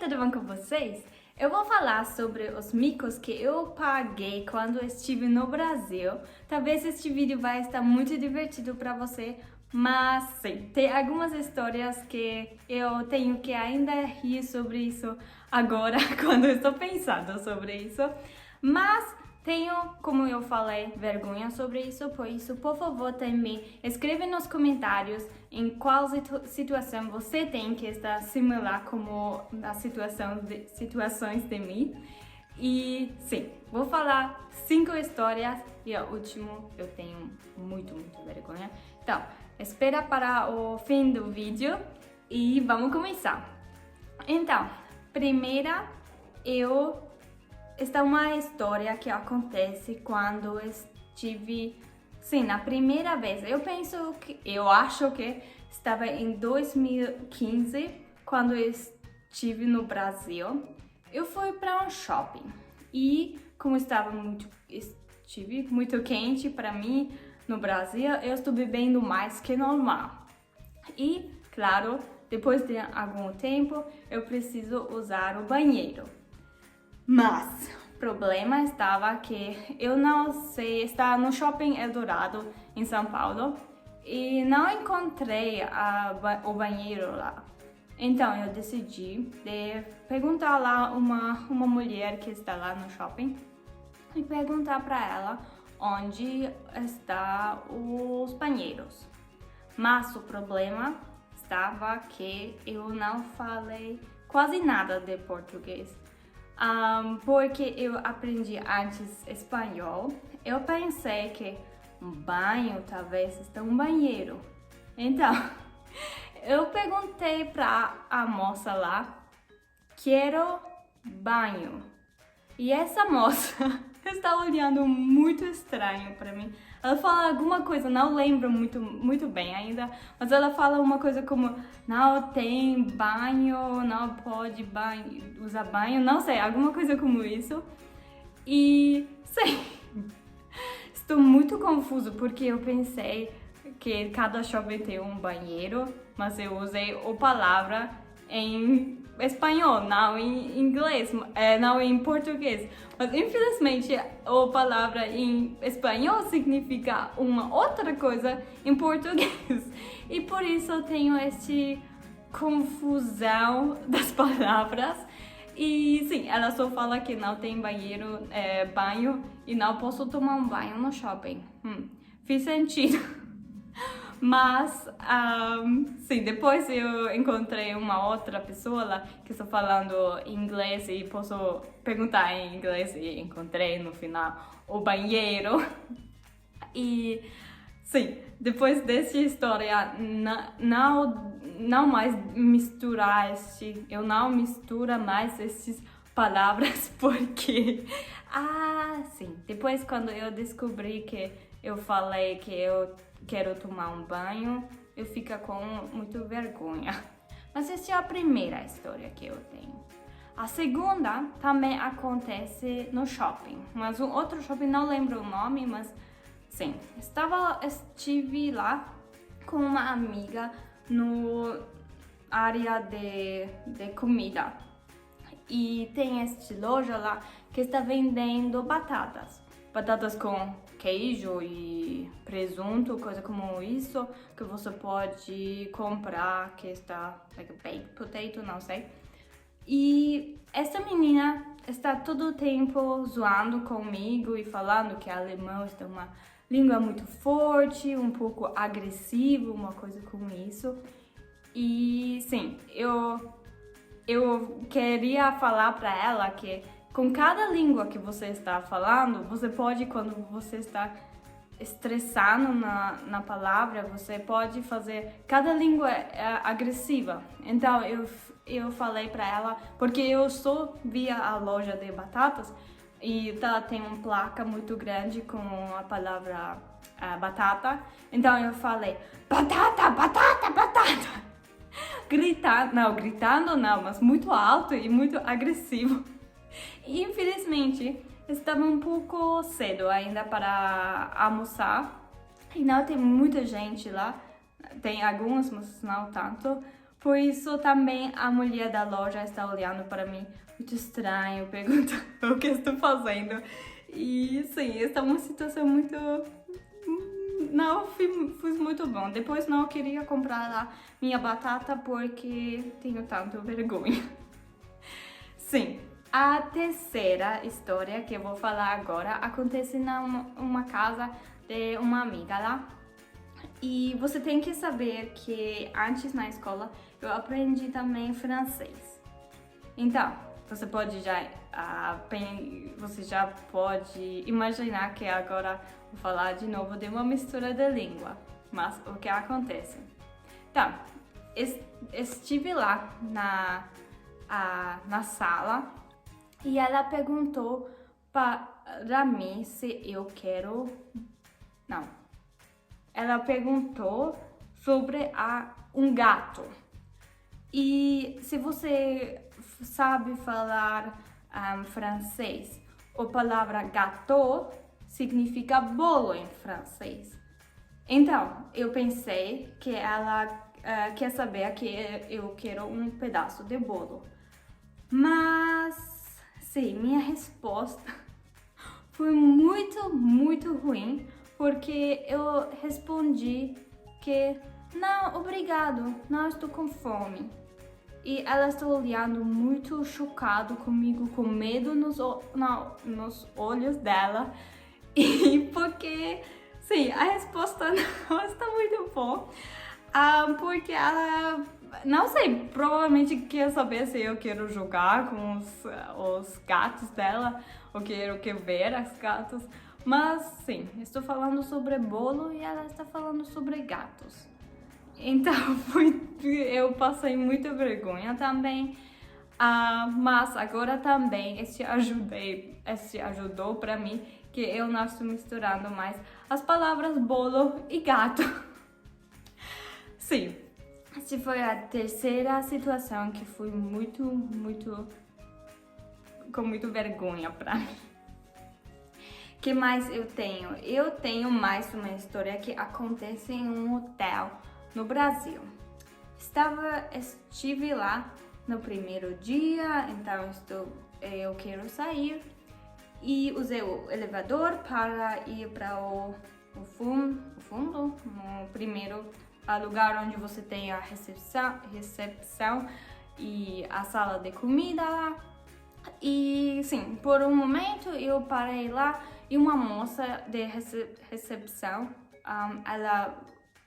tudo bom com vocês? Eu vou falar sobre os micos que eu paguei quando estive no Brasil. Talvez este vídeo vai estar muito divertido para você, mas sim, tem algumas histórias que eu tenho que ainda rir sobre isso agora, quando eu estou pensando sobre isso. Mas tenho, como eu falei, vergonha sobre isso, por isso, por favor, também escreve nos comentários em qual situação você tem que está similar como as situações de mim. E sim, vou falar 5 histórias e a última eu tenho muito vergonha. Então, espera para o fim do vídeo e vamos começar. Então, primeira, esta é uma história que acontece quando estive, sim, na primeira vez. Eu acho que estava em 2015, quando eu estive no Brasil. Eu fui para um shopping e como estive muito quente para mim no Brasil, eu estou bebendo mais que normal. E, claro, depois de algum tempo, eu preciso usar o banheiro. Mas o problema estava que eu não sei, estava no Shopping Eldorado, em São Paulo, e não encontrei o banheiro lá. Então eu decidi de perguntar lá uma mulher que está lá no shopping e perguntar para ela onde estão os banheiros. Mas o problema estava que eu não falei quase nada de português. Porque eu aprendi antes espanhol, eu pensei que um banho talvez está um banheiro. Então, eu perguntei para a moça lá, quero banho. E essa moça está olhando muito estranho para mim. Ela fala alguma coisa, não lembro muito bem ainda, mas ela fala uma coisa como não tem banho, não pode usar banho, não sei, alguma coisa como isso. E sim, estou muito confuso porque eu pensei que cada shopping tem um banheiro, mas eu usei a palavra em espanhol, não em inglês, não em português. Mas infelizmente a palavra em espanhol significa uma outra coisa em português. E por isso eu tenho esta confusão das palavras. E sim, ela só fala que não tem banho e não posso tomar um banho no shopping. Fez sentido. Mas, sim, depois eu encontrei uma outra pessoa lá que está falando inglês e posso perguntar em inglês e encontrei no final o banheiro. E, sim, depois dessa história, não mais eu não misturo mais essas palavras porque, sim, depois quando eu descobri que eu falei que eu quero tomar um banho, eu fico com muita vergonha. Mas essa é a primeira história que eu tenho. A segunda também acontece no shopping, mas um outro shopping, não lembro o nome, mas sim, estive lá com uma amiga no área de comida. E tem esta loja lá que está vendendo batatas com queijo e presunto, coisa como isso, que você pode comprar, que está like a baked potato, não sei. E essa menina está todo o tempo zoando comigo e falando que alemão é uma língua muito forte, um pouco agressivo, uma coisa como isso. E sim, eu queria falar para ela que com cada língua que você está falando, você pode, quando você está estressado na palavra, você pode fazer, cada língua é agressiva. Então eu falei para ela, porque eu só via a loja de batatas e ela tem uma placa muito grande com a palavra batata. Então eu falei, batata, batata, batata. Gritando não, mas muito alto e muito agressivo. E, infelizmente, estava um pouco cedo ainda para almoçar e não tem muita gente lá, tem alguns, mas não tanto, Por isso também a mulher da loja está olhando para mim muito estranho, perguntando o que estou fazendo. E sim, esta é uma situação muito... Não fiz muito bom. Depois não queria comprar lá minha batata porque tenho tanto vergonha. Sim, a terceira história que eu vou falar agora acontece numa casa de uma amiga lá. E você tem que saber que antes na escola eu aprendi também francês. Então, você já pode imaginar que agora vou falar de novo de uma mistura de língua. Mas o que acontece? Então, estive lá na sala e ela perguntou para mim se eu quero... Não. Ela perguntou sobre um gato. E se você sabe falar francês, a palavra gâteau significa bolo em francês. Então, eu pensei que ela quer saber que eu quero um pedaço de bolo. Mas, sim, minha resposta foi muito ruim, porque eu respondi que não, obrigado, não estou com fome. E ela está olhando muito chocada comigo, com medo nos olhos dela. E porque, sim, a resposta não está muito boa. Porque ela, não sei, provavelmente quer saber se eu quero jogar com os gatos dela, ou quero ver os gatos. Mas sim, estou falando sobre bolo e ela está falando sobre gatos. Então eu passei muita vergonha também. Mas agora também este ajudou para mim que eu não estou misturando mais as palavras bolo e gato. Sim, essa foi a terceira situação que foi com muita vergonha para mim. Que mais eu tenho? Eu tenho mais uma história que acontece em um hotel no Brasil. Estive lá no primeiro dia, então eu quero sair e usei o elevador para ir para o fundo, no primeiro lugar onde você tem a recepção e a sala de comida lá. E sim, por um momento eu parei lá e uma moça de recepção,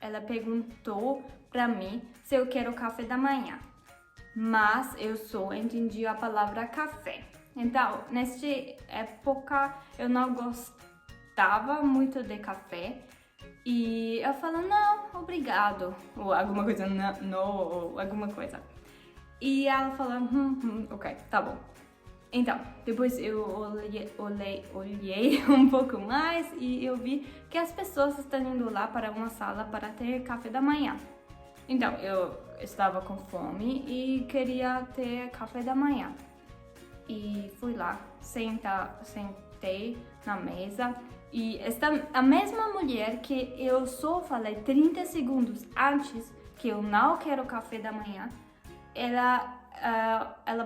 ela perguntou para mim se eu quero café da manhã. Mas eu só entendi a palavra café. Então, nessa época eu não gostava muito de café. E eu falo, não, obrigado. Ou alguma coisa, não, ou alguma coisa. E ela falou, ok, tá bom. Então, depois eu olhei um pouco mais e eu vi que as pessoas estão indo lá para uma sala para ter café da manhã. Então, eu estava com fome e queria ter café da manhã. E fui lá, sentei na mesa e a mesma mulher que eu só falei 30 segundos antes que eu não quero café da manhã, ela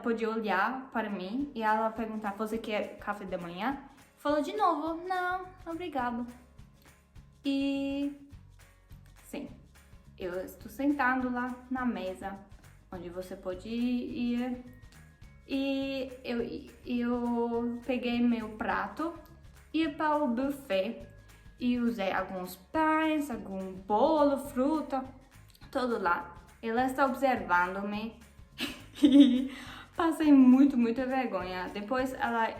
podia olhar para mim e ela perguntar, você quer café da manhã? Falou de novo, não, obrigado. E sim, eu estou sentado lá na mesa, onde você pode ir. E eu peguei meu prato, ia para o buffet e usei alguns pães, algum bolo, fruta, tudo lá. Ela está observando-me e passei muita vergonha. Depois ela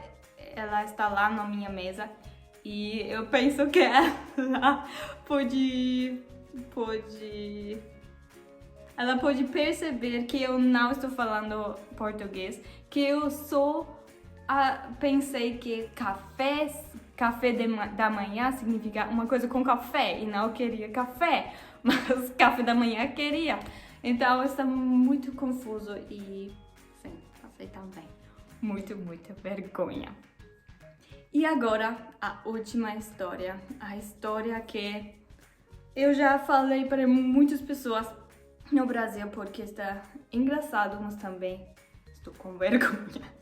está lá na minha mesa e eu penso que ela pode perceber que eu não estou falando português, que eu só pensei que café da manhã significa uma coisa com café e não queria café, mas café da manhã queria. Então eu estava muito confuso e sim, passei também muita vergonha. E agora a última história, a história que eu já falei para muitas pessoas no Brasil porque está engraçado, mas também estou com vergonha.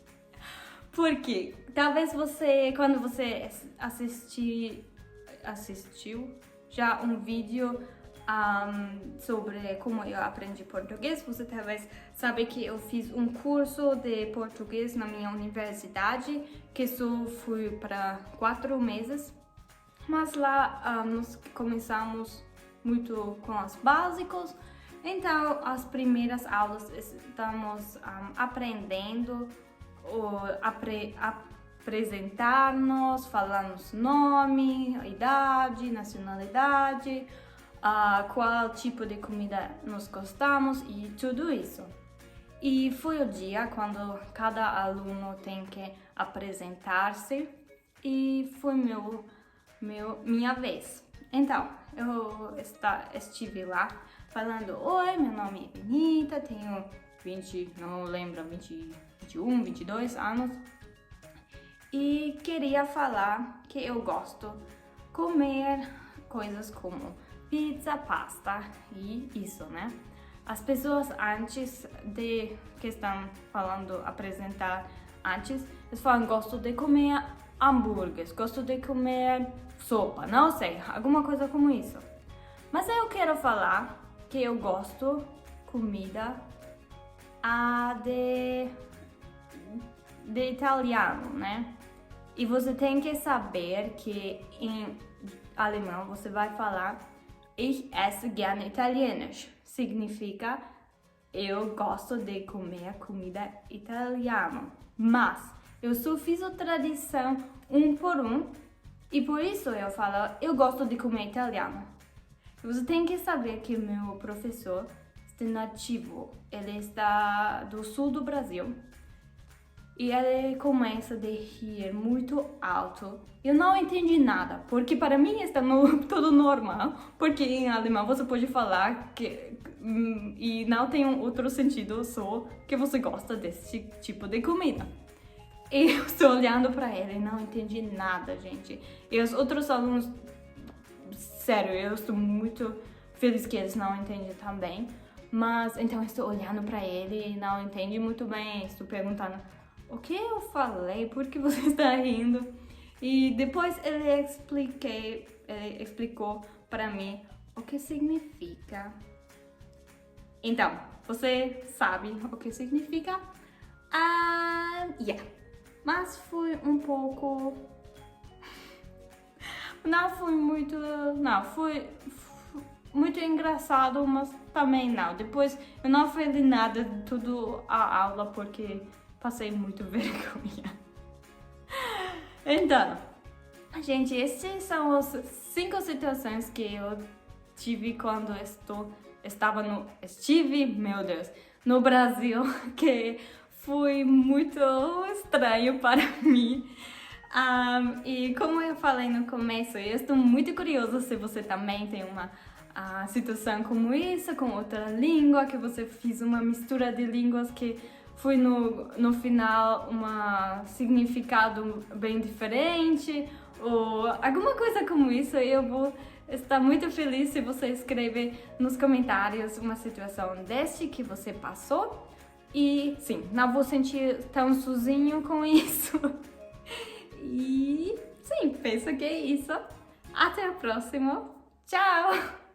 Porque talvez você, quando você assistiu já um vídeo sobre como eu aprendi português, você talvez sabe que eu fiz um curso de português na minha universidade, que só fui para 4 meses, mas lá nós começamos muito com os básicos, então as primeiras aulas estamos aprendendo apresentar-nos, falar nosso nome, idade, nacionalidade, qual tipo de comida nós gostamos e tudo isso. E foi o dia quando cada aluno tem que apresentar-se e foi minha vez. Então, eu estive lá falando: oi, meu nome é Benita, tenho 20, não lembro, 21, 22 anos e queria falar que eu gosto de comer coisas como pizza, pasta e isso, né? As pessoas antes de que estão falando, apresentar antes, eles falam: gosto de comer hambúrgueres, gosto de comer sopa, não sei, alguma coisa como isso. Mas eu quero falar que eu gosto comida de italiano, né? E você tem que saber que em alemão você vai falar Ich esse gerne Italienisch. Significa eu gosto de comer comida italiana. Mas eu só fiz a tradução um por um e por isso eu falo eu gosto de comer italiano. Você tem que saber que meu professor é nativo, ele está do sul do Brasil e ele começa a rir muito alto. Eu não entendi nada, porque para mim está tudo normal, porque em alemão você pode falar que e não tem outro sentido, só que você gosta desse tipo de comida. E eu estou olhando para ele e não entendi nada, gente. E os outros alunos, sério, eu estou muito feliz que eles não entendem também. Mas então eu estou olhando para ele e não entendi muito bem. Estou perguntando: o que eu falei? Por que você está rindo? E depois ele explicou para mim o que significa. Então, você sabe o que significa? Yeah. Mas foi um pouco... Foi muito engraçado, mas também não. Depois eu não falei nada de tudo a aula porque passei muito vergonha. Então, gente, esses são as 5 situações que eu tive quando estive, meu Deus, no Brasil, que foi muito estranho para mim. E como eu falei no começo, eu estou muito curiosa se você também tem uma situação como essa, com outra língua, que você fez uma mistura de línguas que foi no final um significado bem diferente, ou alguma coisa como isso. Eu vou estar muito feliz se você escrever nos comentários uma situação deste que você passou. E sim, não vou sentir tão sozinho com isso. E sim, penso que é isso. Até a próxima. Tchau!